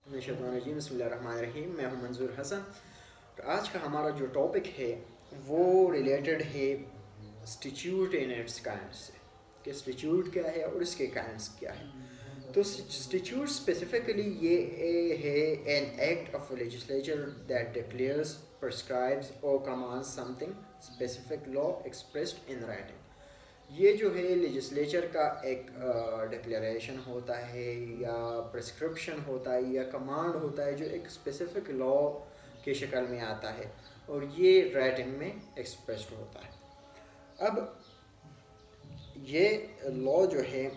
بسم اللہ الرحمن الرحیم. میں ہوں منظور حسن. اور آج کا ہمارا جو ٹاپک ہے وہ ریلیٹڈ ہے اسٹیچیوٹ ان اٹس کائنڈ سے، کہ اسٹیچیوٹ کیا ہے اور اس کے کائنڈس کیا ہے. تو اسٹیچیوٹ اسپیسیفکلی یہ ہے an act of legislature that declares prescribes اور commands something specific law expressed in writing. یہ جو ہے لیجسلیچر کا ایک ڈکلیریشن ہوتا ہے یا پرسکرپشن ہوتا ہے یا کمانڈ ہوتا ہے جو ایک اسپیسیفک لا کی شکل میں آتا ہے اور یہ رائٹنگ میں ایکسپریسڈ ہوتا ہے. اب یہ لا جو ہے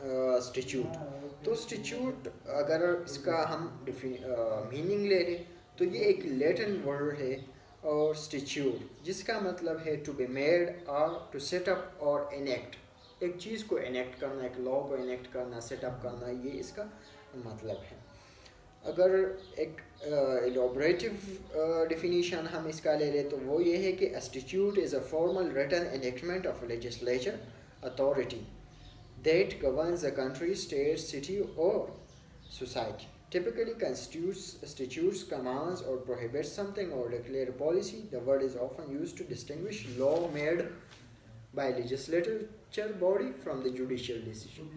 اسٹیچیوٹ، تو اسٹیچیوٹ اگر اس کا ہم میننگ لے لیں تو یہ ایک لیٹن ورڈ ہے اور اسٹیچیوٹ جس کا مطلب ہے ٹو بی میڈ اور ٹو سیٹ اپ اور انیکٹ. ایک چیز کو انیکٹ کرنا، ایک لا کو انیکٹ کرنا، سیٹ اپ کرنا، یہ اس کا مطلب ہے. اگر ایک ایلابریٹو ڈیفینیشن ہم اس کا لے لیں تو وہ یہ ہے کہ statute is a formal written enactment of legislature authority that governs a country, state, city or society. Typically constitutes, commands or prohibits something or declare policy. The word is often used to distinguish law made by legislature body from the judicial decision.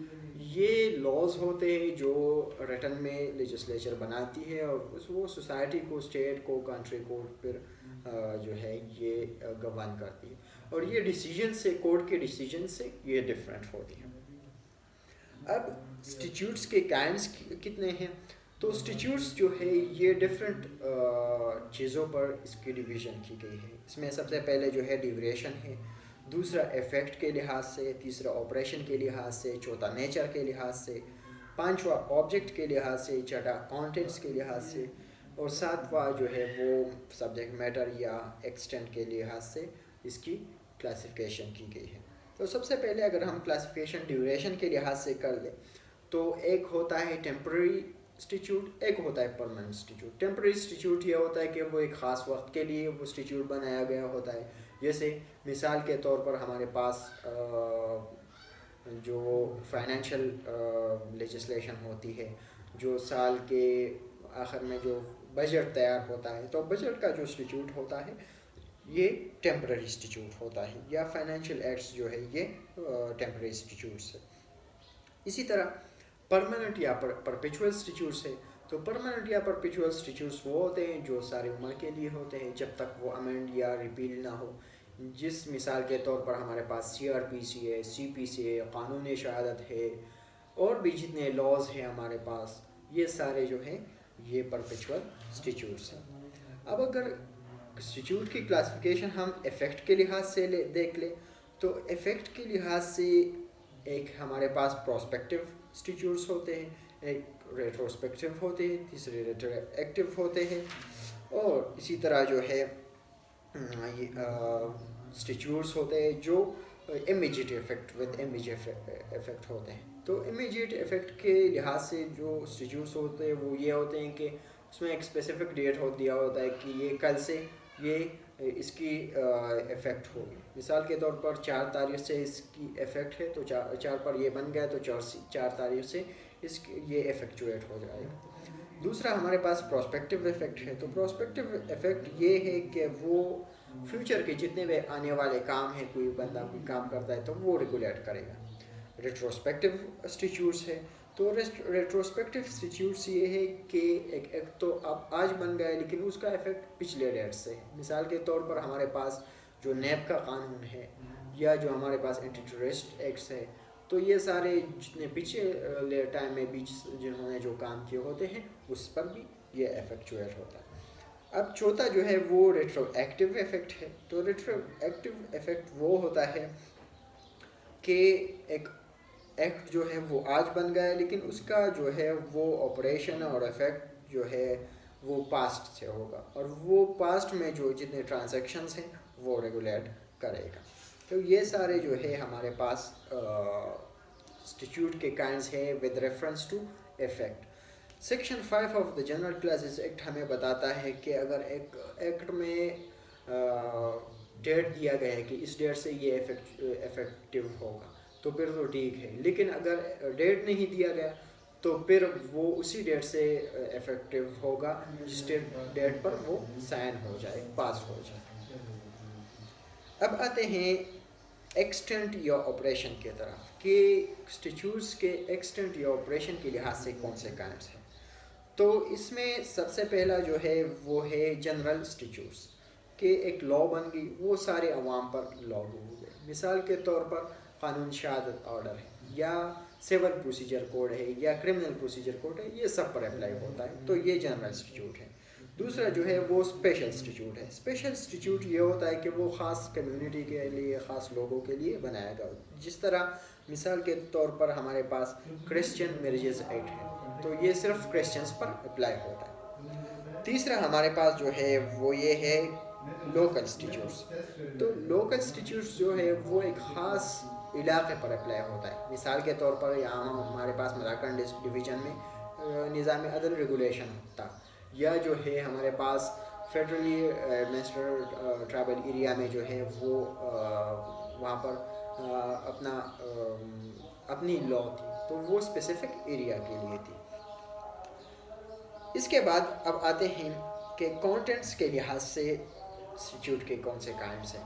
یہ laws ہوتے ہیں جو return میں legislature بناتی ہے اور وہ society کو، اسٹیٹ کو، کنٹری کو پھر جو ہے یہ گورن کرتی ہے، اور یہ ڈیسیجن سے، کورٹ کے ڈیسیجن سے یہ ڈفرینٹ ہوتی ہے. اب اسٹیچیوٹس کے کائنڈس کتنے ہیں؟ تو اسٹیچیوٹس جو ہے یہ ڈفرینٹ چیزوں پر اس کی ڈویژن کی گئی ہے. اس میں سب سے پہلے جو ہے ڈیوریشن ہے، دوسرا ایفیکٹ کے لحاظ سے، تیسرا آپریشن کے لحاظ سے، چوتھا نیچر کے لحاظ سے، پانچواں آبجیکٹ کے لحاظ سے، چھٹا کانٹینٹس کے لحاظ سے، اور ساتواں جو ہے وہ سبجیکٹ میٹر یا ایکسٹینٹ کے لحاظ سے اس کی کلاسیفیکیشن کی گئی ہے. تو سب سے پہلے اگر ہم کلاسیفیکیشن ڈیوریشن کے لحاظ سے کر لیں تو ایک ہوتا ہے ٹیمپرری اسٹیچیوٹ، ایک ہوتا ہے پرماننٹ اسٹیچیوٹ. ٹیمپرری اسٹیچیوٹ یہ ہوتا ہے کہ وہ ایک خاص وقت کے لیے وہ اسٹیچیوٹ بنایا گیا ہوتا ہے. جیسے مثال کے طور پر ہمارے پاس جو فائنینشیل لیجسلیشن ہوتی ہے، جو سال کے آخر میں جو بجٹ تیار ہوتا ہے، تو بجٹ کا جو اسٹیچیوٹ ہوتا ہے یہ ٹیمپرری اسٹیچیوٹ ہوتا ہے، یا فائنینشیل ایکٹس جو ہے یہ ٹیمپرری اسٹیچیوٹس ہے. اسی طرح پرماننٹ یا پرپیچول اسٹیچیوٹس ہے. تو پرماننٹ یا پرپیچول اسٹیچیوٹس وہ ہوتے ہیں جو ساری عمر کے لیے ہوتے ہیں جب تک وہ امینڈ یا ریپیل نہ ہو. جس مثال کے طور پر ہمارے پاس CRPC ہے، CPC ہے، قانون شہادت ہے، اور بھی جتنے لاز ہیں ہمارے پاس، یہ سارے جو ہیں یہ پرپیچول اسٹیچیوٹس ہیں. اب اگر اسٹیچیوٹ کی کلاسیفیکیشن ہم ایفیکٹ کے لحاظ سے ایک لیں تو ایفیکٹ کے لحاظ سے ایک ہمارے پاس پراسپیکٹیو اسٹیچیوٹس ہوتے ہیں، ایک ریٹروسپیکٹیو ہوتے ہیں، تیسرے ریٹروایکٹیو ہوتے ہیں، اور اسی طرح جو ہے اسٹیچیوٹس ہوتے ہیں جو immediate effect with immediate effect ہوتے ہیں. تو امیجیٹ ایفیکٹ کے لحاظ سے جو اسٹیچیوٹس ہوتے ہیں وہ یہ ہوتے ہیں کہ اس میں ایک اسپیسیفک ڈیٹ دیا ہوتا ہے کہ یہ کل سے یہ اس کی ایفیکٹ ہوگی. مثال کے طور پر 4 تاریخ سے اس کی ایفیکٹ ہے، تو 4 پر یہ بن گیا تو 4 تاریخ سے اس کی یہ ایفیکچویٹ ہو جائے گا. دوسرا ہمارے پاس پراسپیکٹیو ایفیکٹ ہے. تو پراسپیکٹیو ایفیکٹ یہ ہے کہ وہ فیوچر کے جتنے بھی آنے والے کام ہیں، کوئی بندہ کوئی کام کرتا ہے تو وہ ریگولیٹ کرے گا. ریٹروسپیکٹیو اسٹیچیوٹس ہے. تو ریٹروسپیکٹیو اسٹیچیوٹس یہ ہے کہ ایک تو اب آج بن گیا ہے لیکن اس کا ایفیکٹ پچھلے ڈیٹ سے ہے. مثال کے طور پر ہمارے پاس جو نیب کا قانون ہے یا جو ہمارے پاس اینٹی ٹیررسٹ ایکٹس ہے، تو یہ سارے جتنے پچھلے ٹائم میں بھی جنہوں نے جو کام کیے ہوتے ہیں اس پر بھی یہ ایفیکچویٹ ہوتا ہے. اب چوتھا جو ہے وہ ریٹرو ایکٹیو ایفیکٹ ہے. تو ریٹرو ایکٹیو ایفیکٹ وہ ہوتا ہے کہ ایک ایکٹ جو ہے وہ آج بن گیا ہے لیکن اس کا جو ہے وہ آپریشن اور ایفیکٹ جو ہے وہ پاسٹ سے ہوگا، اور وہ پاسٹ میں جو جتنے ٹرانزیکشنز ہیں وہ ریگولیٹ کرے گا. تو یہ سارے جو ہے ہمارے پاس اسٹیچیوٹ کے کائنڈس ہے with reference to effect. Section 5 of the General Clauses Act ہمیں بتاتا ہے کہ اگر ایک ایکٹ میں ڈیٹ دیا گیا ہے کہ اس ڈیٹ سے یہ افیکٹیو ہوگا تو پھر تو ٹھیک ہے، لیکن اگر ڈیٹ نہیں دیا گیا تو پھر وہ اسی ڈیٹ سے افیکٹو ہوگا جس ڈیٹ پر وہ سائن ہو جائے، پاس ہو جائے۔ اب آتے ہیں ایکسٹینٹ یا آپریشن کی طرف کہ اسٹیچوز کے ایکسٹینٹ یا آپریشن کے لحاظ سے کون سے کائنڈس ہیں۔ تو اس میں سب سے پہلا جو ہے وہ ہے جنرل اسٹیچوز، کہ ایک لا بن گئی، وہ سارے عوام پر لاگو ہو گئے۔ مثال کے طور پر قانون شہادت آرڈر ہے، یا سول پروسیجر کوڈ ہے، یا کرمنل پروسیجر کوڈ ہے، یہ سب پر اپلائی ہوتا ہے، تو یہ جنرل انسٹیٹیوٹ ہے۔ دوسرا جو ہے وہ اسپیشل انسٹیٹیوٹ ہے۔ اسپیشل انسٹیٹیوٹ یہ ہوتا ہے کہ وہ خاص کمیونٹی کے لیے، خاص لوگوں کے لیے بنایا گیا، جس طرح مثال کے طور پر ہمارے پاس کرسچین میریجز ایکٹ ہے، تو یہ صرف کرسچنس پر اپلائی ہوتا ہے۔ تیسرا ہمارے پاس جو ہے وہ یہ ہے لوکل انسٹیٹیوٹس۔ تو لوکل انسٹیٹیوٹس جو ہے وہ ایک خاص علاقے پر اپلائی ہوتا ہے۔ مثال کے طور پر یہاں ہمارے پاس ملاکنڈ ڈویژن میں نظام عدل ریگولیشن ہوتا، یا جو ہے ہمارے پاس فیڈرلی ایڈمنسٹریٹڈ ٹرائبل ایریا میں جو ہے وہ وہاں پر اپنی لا تھی، تو وہ اسپیسیفک ایریا کے لیے تھی۔ اس کے بعد اب آتے ہیں کہ کانٹینٹس کے لحاظ سے انسٹیٹیوٹ کے کون سے کائنڈس ہیں۔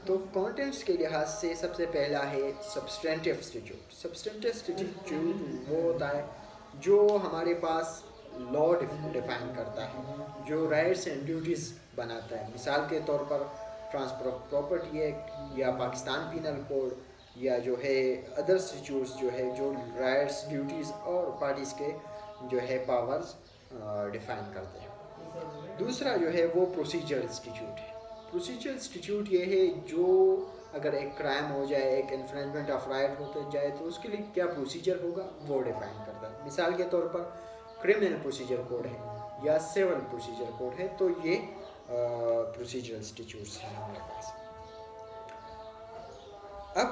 تو کانٹینٹس کے لحاظ سے سب سے پہلا ہے سبسٹینٹیو انسٹیٹیوٹ۔ سبسٹینٹیو انسٹیٹیوٹ وہ ہوتا ہے جو ہمارے پاس لا ڈیفائن کرتا ہے، جو رائٹس اینڈ ڈیوٹیز بناتا ہے۔ مثال کے طور پر ٹرانسفر آف پراپرٹی ایکٹ، یا پاکستان پینل کوڈ، یا جو ہے ادر انسٹیٹیوٹس جو ہے جو رائٹس، ڈیوٹیز اور پارٹیز کے جو ہے پاورز ڈیفائن کرتے ہیں۔ دوسرا جو ہے وہ پروسیجرل انسٹیٹیوٹ ہے۔ پروسیجرل انسٹیٹیوٹ یہ ہے جو اگر ایک کرائم ہو جائے، ایک انفرنجمنٹ آف رائٹ ہوتے جائے، تو اس کے لیے کیا پروسیجر ہوگا وہ ڈیفائن کرتا ہے۔ مثال کے طور پر کرمنل پروسیجر کوڈ ہے یا سول پروسیجر کوڈ ہے، تو یہ پروسیجرل انسٹیٹیوٹس ہیں ہمارے پاس۔ اب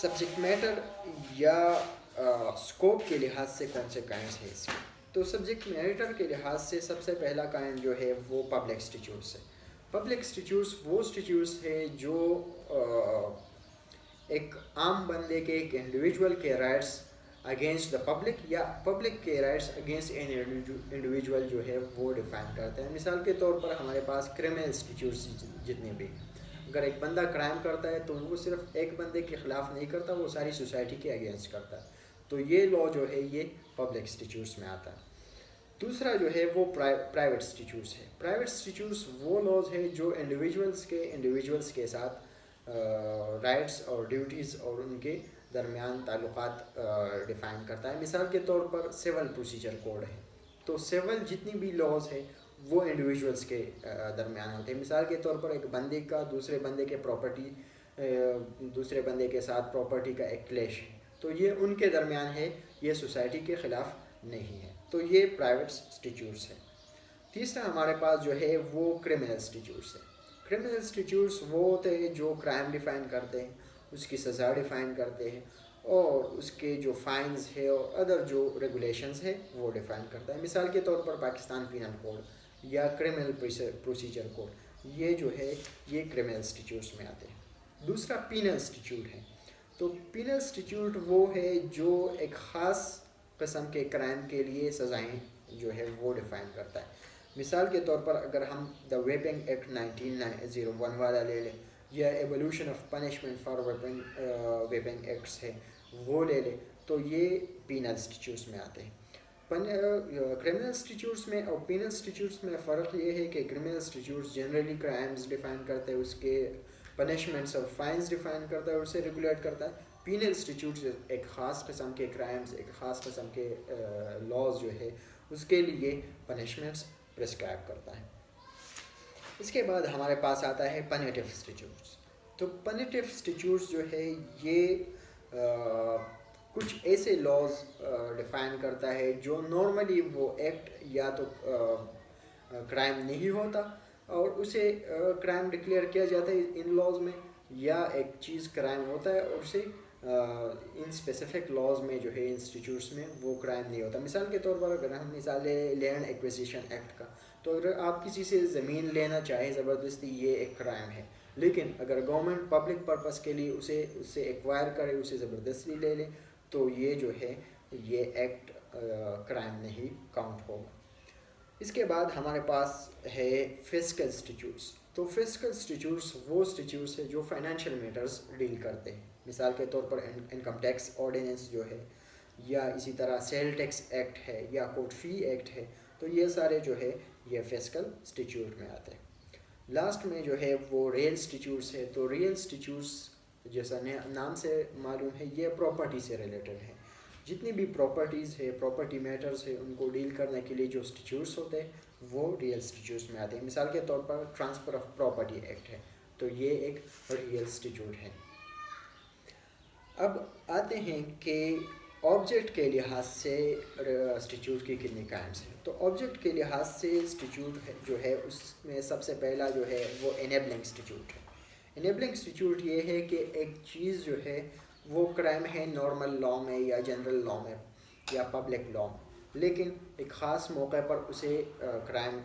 سبجیکٹ میٹر یا اسکوپ کے لحاظ سے کون سے کائنڈس ہیں اس میں۔ تو سبجیکٹ میٹر کے لحاظ سے سب سے پہلا کائنڈ جو ہے وہ پبلک انسٹیٹیوٹس ہے۔ پبلک انسٹیٹیوٹس وہ انسٹیٹیوٹس ہے جو ایک عام بندے کے، ایک انڈیویجول کے رائٹس اگینسٹ دا پبلک، یا پبلک کے رائٹس اگینسٹ این انڈیویجول جو ہے وہ ڈیفائن کرتے ہیں۔ مثال کے طور پر ہمارے پاس کرمنل انسٹیٹیوٹس جتنے بھی ہیں، اگر ایک بندہ کرائم کرتا ہے تو وہ صرف ایک بندے کے خلاف نہیں کرتا، وہ ساری سوسائٹی کے اگینسٹ کرتا ہے، تو یہ لا جو ہے یہ پبلک انسٹیٹیوٹس میں آتا ہے۔ دوسرا جو ہے وہ پرائیویٹ انسٹیٹیوٹس ہے۔ پرائیویٹ انسٹیٹیوٹس وہ لاز ہے جو انڈیویجولس کے ساتھ رائٹس اور ڈیوٹیز اور ان کے درمیان تعلقات ڈیفائن کرتا ہے۔ مثال کے طور پر سول پروسیجر کوڈ ہے، تو سول جتنی بھی لاز ہے وہ انڈیویجولس کے درمیان ہوتے ہیں۔ مثال کے طور پر ایک بندے کا دوسرے بندے کے پراپرٹی، دوسرے بندے کے ساتھ پراپرٹی کا ایک کلیش ہے، تو یہ ان کے درمیان ہے، یہ سوسائٹی کے خلاف نہیں ہے، تو یہ پرائیویٹ انسٹیٹیوٹس ہے۔ تیسرا ہمارے پاس جو ہے وہ کرمنل انسٹیٹیوٹس ہے۔ کرمنل انسٹیٹیوٹس وہ ہوتے ہیں جو کرائم ڈیفائن کرتے ہیں، اس کی سزا ڈیفائن کرتے ہیں، اور اس کے جو فائنز ہے اور ادر جو ریگولیشنز ہے وہ ڈیفائن کرتا ہے۔ مثال کے طور پر پاکستان پینل کوڈ یا کرمنل پروسیجر کوڈ، یہ جو ہے یہ کرمنل انسٹیٹیوٹس میں آتے ہیں۔ دوسرا پینل انسٹیٹیوٹ ہے۔ تو پینل انسٹیٹیوٹ وہ ہے جو ایک خاص قسم کے کرائم کے لیے سزائیں جو ہے وہ ڈیفائن کرتا ہے۔ مثال کے طور پر اگر ہم دا ویپنگ ایکٹ 1901 والا لے لیں، یا evolution of punishment for vaping acts ہے وہ لے لیں، تو یہ پینل انسٹیٹیوٹس میں آتے ہیں۔ کرمنل انسٹیٹیوٹس میں اور پینل انسٹیٹیوٹس میں فرق یہ ہے کہ criminal institutes generally crimes define کرتے ہیں، اس کے پنشمنٹس اور فائنز ڈیفائن کرتا ہے اور اسے ریگولیٹ کرتا ہے۔ پینل انسٹیٹیوٹس ایک خاص قسم کے کرائمز، ایک خاص قسم کے لاز جو ہے اس کے لیے پنشمنٹس پرسکرائب کرتا ہے۔ اس کے بعد ہمارے پاس آتا ہے پنیٹیو انسٹیٹیوٹس۔ تو پنیٹیو انسٹیٹیوٹس جو ہے یہ کچھ ایسے لاز ڈیفائن کرتا ہے جو نارملی وہ ایکٹ یا تو کرائم نہیں ہوتا اور اسے کرائم ڈکلیئر کیا جاتا ہے ان لاز میں، یا ایک چیز کرائم ہوتا ہے اور اسے ان اسپیسیفک لاز میں جو ہے انسٹیٹیوٹس میں وہ کرائم نہیں ہوتا۔ مثال کے طور پر اگر ہم مثال لیں لینڈ ایکویزیشن ایکٹ کا، تو اگر آپ کسی سے زمین لینا چاہیں زبردستی، یہ ایک کرائم ہے، لیکن اگر گورنمنٹ پبلک پرپس کے لیے اس سے ایکوائر کرے، اسے زبردستی لے لے، تو یہ جو ہے یہ ایکٹ کرائم نہیں کاؤنٹ ہوگا. اس کے بعد ہمارے پاس ہے فسکل انسٹیٹیوٹس. تو فسکل انسٹیٹیوٹس وہ انسٹیٹیوٹس ہیں جو فائنینشیل میٹرز ڈیل کرتے ہیں. مثال کے طور پر انکم ٹیکس آرڈیننس جو ہے, یا اسی طرح سیل ٹیکس ایکٹ ہے, یا کورٹ فی ایکٹ ہے. تو یہ سارے جو ہے یہ فسکل انسٹیٹیوٹ میں آتے ہیں. لاسٹ میں جو ہے وہ ریئل انسٹیٹیوٹس ہے. تو ریئل انسٹیٹیوٹس جیسا نام سے معلوم ہے یہ پراپرٹی سے ریلیٹڈ ہے. جتنی بھی پراپرٹیز ہے, پراپرٹی میٹرز ہے, ان کو ڈیل کرنے کے لیے جو انسٹیٹیوٹس ہوتے ہیں وہ ریئل انسٹیٹیوٹس میں آتے ہیں. مثال کے طور پر ٹرانسفر آف پراپرٹی ایکٹ ہے, تو یہ ایک ریئل انسٹیٹیوٹ ہے. اب آتے ہیں کہ آبجیکٹ کے لحاظ سے انسٹیٹیوٹ کی کتنی کائنڈس ہیں. تو آبجیکٹ کے لحاظ سے انسٹیٹیوٹ جو ہے اس میں سب سے پہلا جو ہے وہ انیبلنگ انسٹیٹیوٹ ہے. انیبلنگ انسٹیٹیوٹ یہ ہے کہ ایک چیز جو ہے وہ کرائم ہے نارمل لاء میں یا جنرل لاء میں یا پبلک لاء میں, لیکن ایک خاص موقع پر اسے کرائم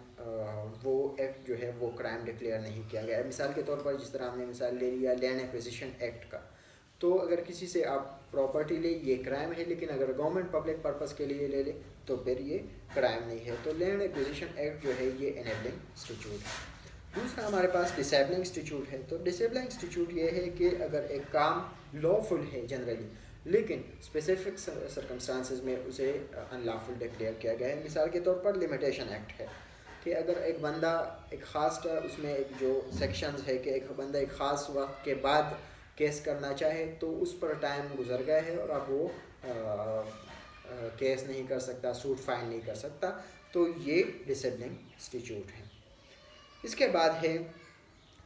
وہ ایکٹ جو ہے وہ کرائم ڈکلیئر نہیں کیا گیا. مثال کے طور پر جس طرح ہم نے مثال لے لیا لینڈ ایکوزیشن ایکٹ کا, تو اگر کسی سے آپ پراپرٹی لے یہ کرائم ہے, لیکن اگر گورنمنٹ پبلک پرپز کے لیے لے لے تو پھر یہ کرائم نہیں ہے. تو لینڈ ایکوزیشن ایکٹ جو ہے یہ انیبلنگ انسٹیٹیوٹ ہے. دوسرا ہمارے پاس ڈسیبلنگ انسٹیٹیوٹ ہے. تو ڈسیبلنگ انسٹیٹیوٹ یہ ہے کہ اگر ایک کام لافل ہے جنرلی, لیکن اسپیسیفک سرکمسٹانسز میں اسے ان لافل ڈکلیئر کیا گیا ہے. مثال کے طور پر لمیٹیشن ایکٹ ہے کہ اگر ایک بندہ ایک خاص اس میں ایک جو سیکشنز ہے کہ ایک بندہ ایک خاص وقت کے بعد کیس کرنا چاہے تو اس پر ٹائم گزر گیا ہے اور اب وہ کیس نہیں کر سکتا, سوٹ فائل نہیں کر سکتا, تو یہ ڈسیبلنگ انسٹیٹیوٹ ہے. اس کے بعد ہے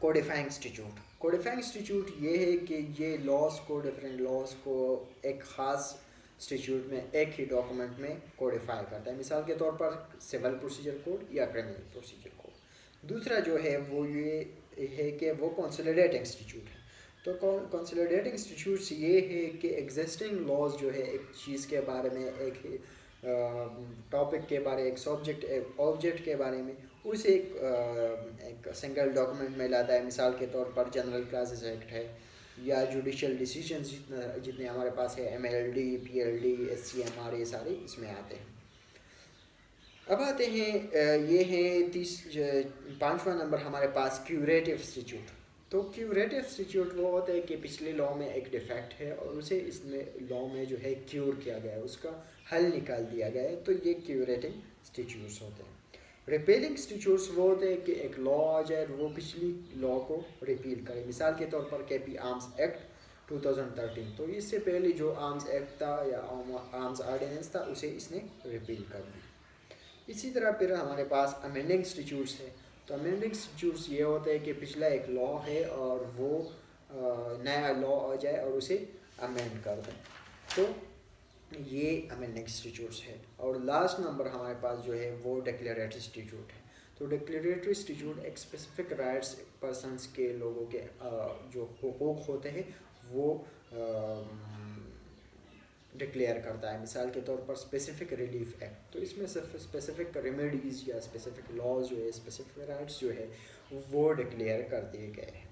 کوڈیفائنگ انسٹیٹیوٹ. کوڈیفائنگ انسٹیٹیوٹ یہ ہے کہ یہ لاس کو, ڈفرینٹ لاس کو ایک خاص انسٹیٹیوٹ میں ایک ہی ڈاکومنٹ میں کوڈیفائی کرتا ہے. مثال کے طور پر سول پروسیجر کوڈ یا کرمنل پروسیجر کوڈ. دوسرا جو ہے وہ یہ ہے کہ وہ کنسولیڈیٹنگ انسٹیٹیوٹ ہے. تو کنسولیڈیٹنگ انسٹیٹیوٹس یہ ہے کہ ایگزسٹنگ لاز جو ہے ایک چیز کے بارے میں, ایک ٹاپک کے بارے, ایک سبجیکٹ, ایک آبجیکٹ کے بارے میں, اسے ایک سنگل ڈاکومنٹ میں لاتا ہے. مثال کے طور پر جنرل کلاسز ایکٹ ہے, یا جوڈیشل ڈیسیجنز جتنے ہمارے پاس ہے, M L D, P L D, S C M R, یہ سارے اس میں آتے ہیں. اب آتے ہیں یہ ہے پانچواں نمبر ہمارے پاس کیوریٹو انسٹیٹیوٹ. تو کیوریٹو انسٹیٹیوٹ وہ ہوتا ہے کہ پچھلے لاء میں ایک ڈیفیکٹ ہے اور اسے اس میں لاء میں جو ہے کیور کیا گیا ہے, اس کا حل نکال دیا گیا ہے, تو یہ کیوریٹنگ انسٹیٹیوٹس ہوتے ہیں. ریپیلنگ انسٹیٹیوٹس وہ ہوتے ہیں کہ ایک لاء آ جائے اور وہ پچھلی لاء کو ریپیل کرے. مثال کے طور پر کے پی آرمز ایکٹ 2013, تو اس سے پہلے جو آرمز ایکٹ تھا یا آرمز آرڈیننس تھا اسے اس نے ریپیل کر دی. اسی طرح پھر ہمارے پاس امینڈنگ انسٹیٹیوٹس ہے. تو امینڈنگ انسٹیٹیوٹس یہ ہوتا ہے کہ پچھلا ایک لاء ہے اور وہ نیا لاء آ جائے اور اسے امینڈ کر دیں, تو یہ امینڈنگ انسٹیٹیوٹس ہے. اور لاسٹ نمبر ہمارے پاس جو ہے وہ ڈکلیریٹری انسٹیٹیوٹ ہے. تو ڈکلیریٹری انسٹیٹیوٹ ایک اسپیسیفک رائٹس پرسنس کے, لوگوں کے جو حقوق ہوتے ہیں وہ ڈکلیئر کرتا ہے. مثال کے طور پر اسپیسیفک ریلیف ایکٹ, تو اس میں صرف اسپیسیفک ریمیڈیز یا اسپیسیفک لاز جو ہے, اسپیسیفک رائٹس جو ہے وہ ڈکلیئر کر دیے گئے ہیں.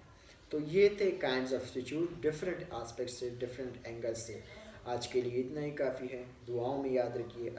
تو یہ تھے kinds of institute different aspect سے, ڈفرینٹ اینگل سے. آج کے لیے اتنا ہی کافی ہے. دعاؤں میں یاد رکھیے.